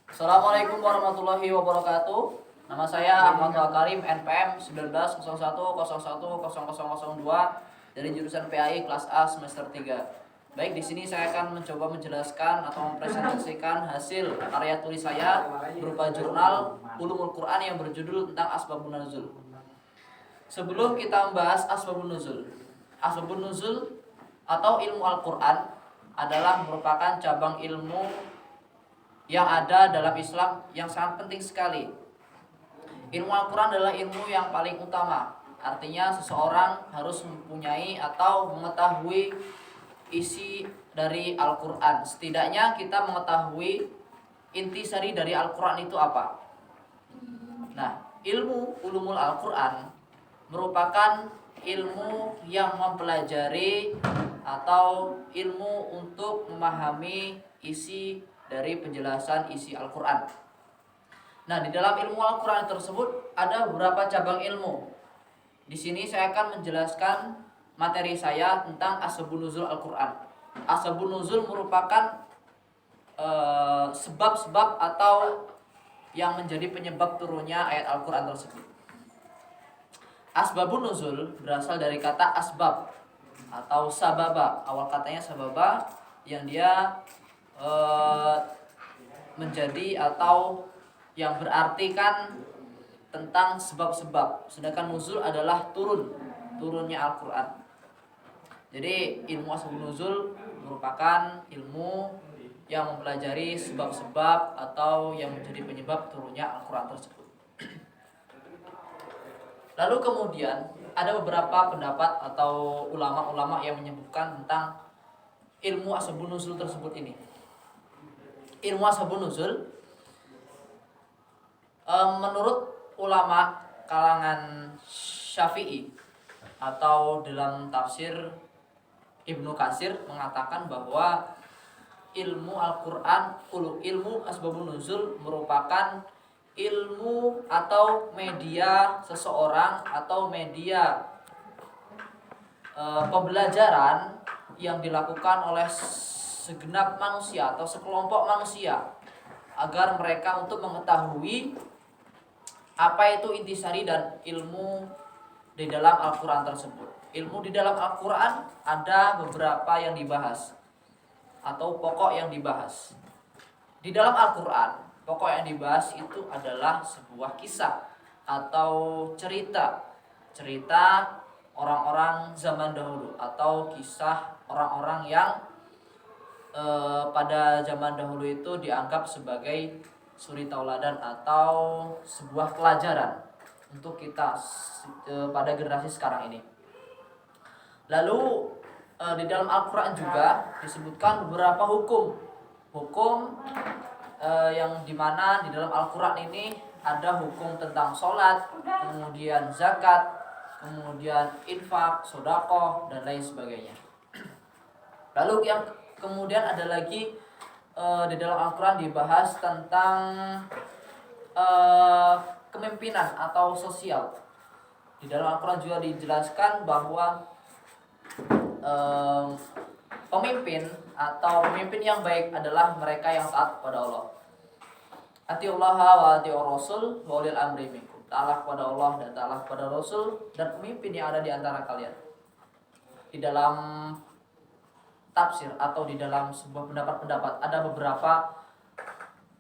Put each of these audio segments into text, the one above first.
Assalamualaikum warahmatullahi wabarakatuh. Nama saya Ahmad Karim, NPM 1901010002 dari jurusan PAI kelas A semester 3. Baik, di sini saya akan mencoba menjelaskan atau mempresentasikan hasil karya tulis saya berupa jurnal Ulumul Quran yang berjudul tentang Asbabun Nuzul. Sebelum kita membahas Asbabun Nuzul, Asbabun Nuzul atau ilmu Al-Quran adalah merupakan cabang ilmu yang ada dalam Islam yang sangat penting sekali. Ilmu Al-Quran adalah ilmu yang paling utama. Artinya seseorang harus mempunyai atau mengetahui isi dari Al-Quran. Setidaknya kita mengetahui intisari dari Al-Quran itu apa. Nah, ilmu ulumul Al-Quran merupakan ilmu yang mempelajari atau ilmu untuk memahami isi dari penjelasan isi Al-Quran. Nah, di dalam ilmu Al-Quran tersebut ada beberapa cabang ilmu. Di sini saya akan menjelaskan materi saya tentang Asbabun Nuzul Al-Quran. Asbabun Nuzul merupakan sebab-sebab atau yang menjadi penyebab turunnya ayat Al-Quran tersebut. Asbabun Nuzul berasal dari kata asbab atau sababa. Awal katanya sababa yang dia menjadi atau yang berarti kan tentang sebab-sebab. Sedangkan nuzul adalah turunnya Al-Quran. Jadi ilmu Asbabun Nuzul merupakan ilmu yang mempelajari sebab-sebab atau yang menjadi penyebab turunnya Al-Quran tersebut. Lalu kemudian ada beberapa pendapat atau ulama-ulama yang menyebutkan tentang ilmu Asbabun Nuzul tersebut ini. Ilmu Asbabun Nuzul menurut ulama kalangan Syafi'i atau dalam tafsir Ibnu Katsir mengatakan bahwa ilmu Al-Quran, ilmu Asbabun Nuzul merupakan ilmu atau media seseorang atau media pembelajaran yang dilakukan oleh segenap manusia atau sekelompok manusia agar mereka untuk mengetahui apa itu intisari dan ilmu di dalam Al-Quran tersebut. Ilmu di dalam Al-Quran ada beberapa yang dibahas atau pokok yang dibahas. Di dalam Al-Quran, pokok yang dibahas itu adalah sebuah kisah atau cerita orang-orang zaman dahulu atau kisah orang-orang yang pada zaman dahulu itu dianggap sebagai suri tauladan atau sebuah pelajaran untuk kita pada generasi sekarang ini. Lalu di dalam Al-Quran juga disebutkan beberapa hukum yang dimana di dalam Al-Quran ini ada hukum tentang sholat, kemudian zakat, kemudian infak, sedekah dan lain sebagainya. Lalu yang kemudian ada lagi di dalam Al-Quran dibahas tentang kepemimpinan atau sosial. Di dalam Al-Quran juga dijelaskan bahwa pemimpin atau pemimpin yang baik adalah mereka yang taat kepada Allah. Atiullaha wa atiur rasul wa ulil amri minkum. Taatlah kepada Allah dan taatlah kepada Rasul dan pemimpin yang ada di antara kalian. Di dalam tafsir atau di dalam sebuah pendapat ada beberapa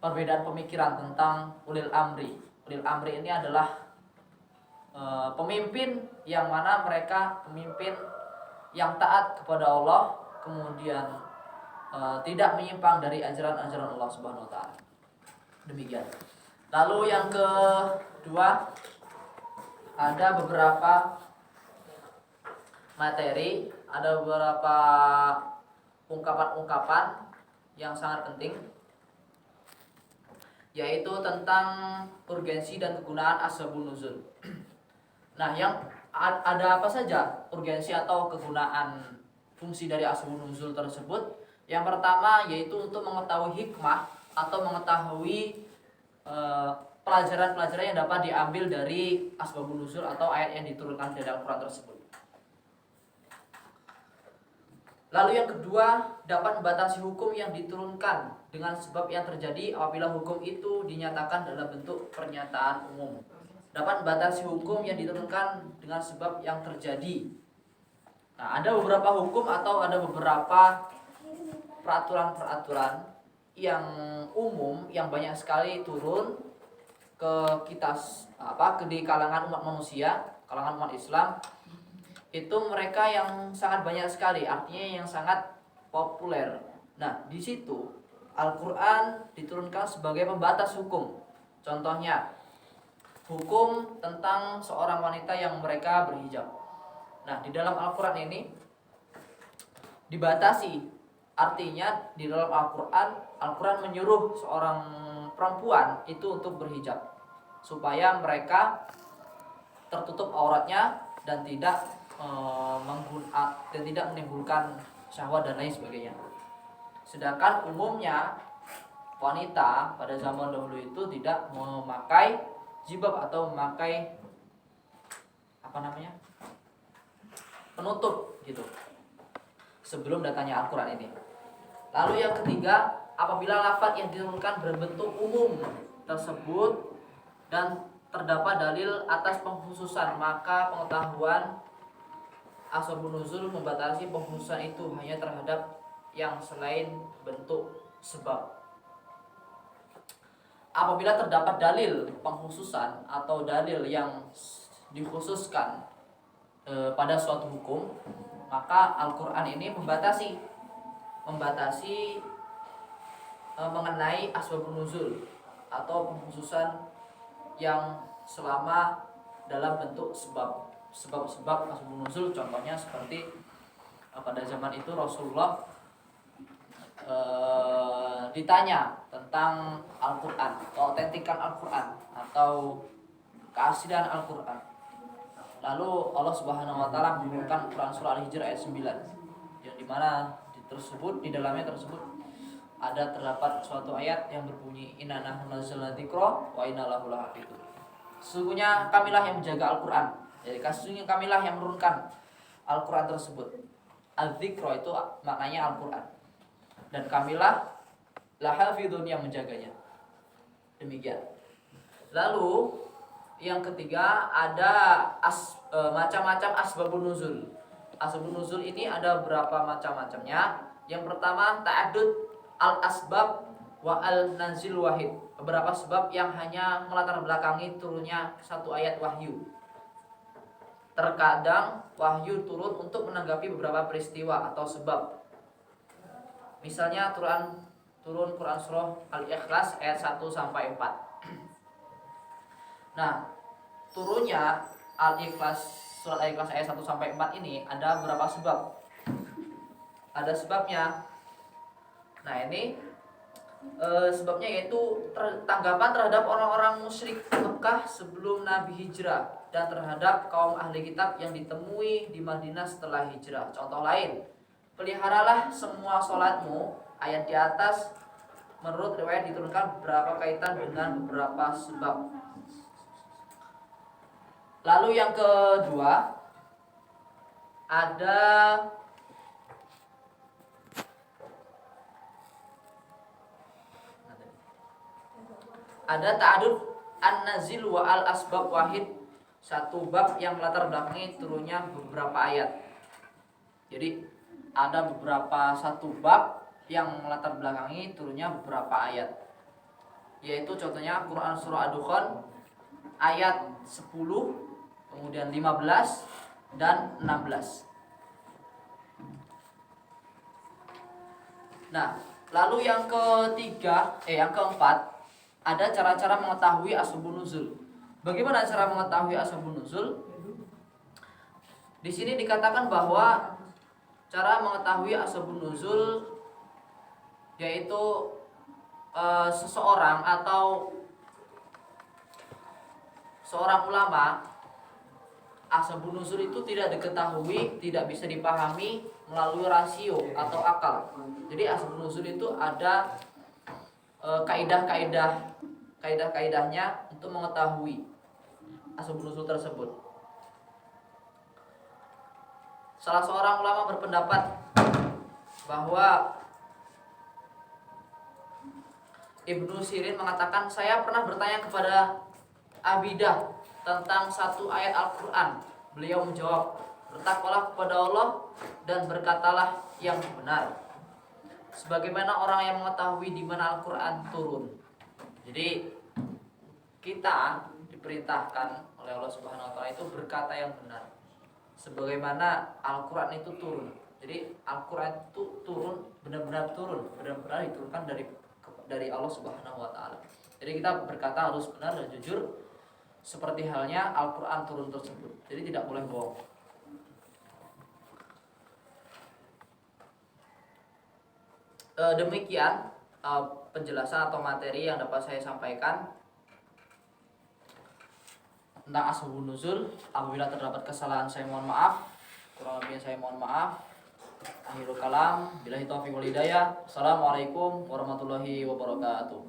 perbedaan pemikiran tentang ulil amri. Ulil amri ini adalah pemimpin yang mana mereka pemimpin yang taat kepada Allah, kemudian tidak menyimpang dari ajaran-ajaran Allah Subhanahu wa taala. Demikian. Lalu yang kedua, ada beberapa materi, ada beberapa ungkapan-ungkapan yang sangat penting, yaitu tentang urgensi dan kegunaan Asbabun Nuzul. Nah, yang ada apa saja urgensi atau kegunaan fungsi dari Asbabun Nuzul tersebut? Yang pertama yaitu untuk mengetahui hikmah atau mengetahui pelajaran-pelajaran yang dapat diambil dari Asbabun Nuzul atau ayat yang diturunkan dari Al-Quran tersebut. Lalu yang kedua, dapat membatasi hukum yang diturunkan dengan sebab yang terjadi apabila hukum itu dinyatakan dalam bentuk pernyataan umum. Dapat membatasi hukum yang diturunkan dengan sebab yang terjadi. Nah, ada beberapa hukum atau ada beberapa peraturan-peraturan yang umum yang banyak sekali turun ke kita di kalangan umat manusia, kalangan umat Islam. Itu mereka yang sangat banyak sekali, artinya yang sangat populer. Nah, di situ Al-Qur'an diturunkan sebagai pembatas hukum. Contohnya, hukum tentang seorang wanita yang mereka berhijab. Nah, di dalam Al-Qur'an ini dibatasi. Artinya di dalam Al-Qur'an menyuruh seorang perempuan itu untuk berhijab supaya mereka tertutup auratnya dan tidak menimbulkan syahwat dan lain sebagainya. Sedangkan umumnya wanita pada zaman dahulu itu tidak memakai jilbab atau memakai penutup gitu sebelum datangnya Al-Qur'an ini. Lalu yang ketiga, apabila lafaz yang diturunkan berbentuk umum tersebut dan terdapat dalil atas pengkhususan, maka pengetahuan asbabun nuzul membatasi pengkhususan itu hanya terhadap yang selain bentuk sebab. Apabila terdapat dalil pengkhususan atau dalil yang dikhususkan pada suatu hukum, maka Al-Qur'an ini membatasi mengenai asbabun nuzul atau pengkhususan yang selama dalam bentuk sebab asbabun nuzul. Contohnya seperti pada zaman itu Rasulullah ditanya tentang Al-Qur'an, keautentikan Al-Qur'an atau keaslian Al-Qur'an. Lalu Allah Subhanahu wa taala menurunkan Quran surah Al-Hijr ayat 9 yang dimana di dalamnya terdapat suatu ayat yang berbunyi inna nahnu nazzalna dzikra wa inna lahu lahafizun. Sesungguhnya kamilah yang menjaga Al-Qur'an. Jadi sesungguhnya kamilah yang menurunkan Al-Qur'an tersebut. Al-Dzikra itu maknanya Al-Qur'an. Dan kamilah lahafizun yang menjaganya. Demikian. Lalu yang ketiga ada macam-macam asbabun nuzul. Asbabun nuzul ini ada berapa macam-macamnya. Yang pertama ta'addud al-asbab wa al-nazil wahid. Beberapa sebab yang hanya melatar belakangi turunnya satu ayat wahyu. Terkadang wahyu turun untuk menanggapi beberapa peristiwa atau sebab. Misalnya turun Quran surah Al-Ikhlas ayat 1 sampai 4. Nah, turunnya surat Al-Ikhlas ayat 1 sampai 4 ini ada beberapa sebab. Ada sebabnya. Nah, ini sebabnya yaitu tanggapan terhadap orang-orang musyrik Mekah sebelum Nabi hijrah dan terhadap kaum ahli kitab yang ditemui di Madinah setelah hijrah. Contoh lain, peliharalah semua sholatmu, ayat di atas menurut riwayat diturunkan beberapa kaitan dengan beberapa sebab. Lalu yang kedua ada ta'adud an-nazil wa al-asbab wahid, satu bab yang melatar belakangi turunnya beberapa ayat. Jadi ada satu bab yang melatar belakangi turunnya beberapa ayat. Yaitu contohnya Quran surah Ad-Dukhan ayat 10, kemudian 15 dan 16. Nah, lalu yang keempat ada cara-cara mengetahui asbabun nuzul. Bagaimana cara mengetahui asbabun nuzul? Di sini dikatakan bahwa cara mengetahui asbabun nuzul yaitu seseorang atau seorang ulama, asbabun nuzul itu tidak diketahui, tidak bisa dipahami melalui rasio atau akal. Jadi asbabun nuzul itu ada kaidah-kaidahnya untuk mengetahui asbabun nuzul tersebut. Salah seorang ulama berpendapat bahwa Ibnu Sirin mengatakan, saya pernah bertanya kepada Abidah tentang satu ayat Al-Quran. Beliau menjawab, bertakwalah kepada Allah dan berkatalah yang benar, sebagaimana orang yang mengetahui di mana Al-Quran turun. Jadi kita diperintahkan oleh Allah Subhanahu wa taala itu berkata yang benar, sebagaimana Al-Quran itu turun. Jadi Al-Quran itu turun, benar-benar diturunkan dari Allah Subhanahu wa taala. Jadi kita berkata harus benar dan jujur seperti halnya Al-Quran turun tersebut. Jadi tidak boleh bohong. Demikian penjelasan atau materi yang dapat saya sampaikan tentang asbabun nuzul. Apabila terdapat kesalahan saya mohon maaf, kurang lebihnya saya mohon maaf. Akhirul kalam, billahi taufiq wal hidayah. Assalamualaikum warahmatullahi wabarakatuh.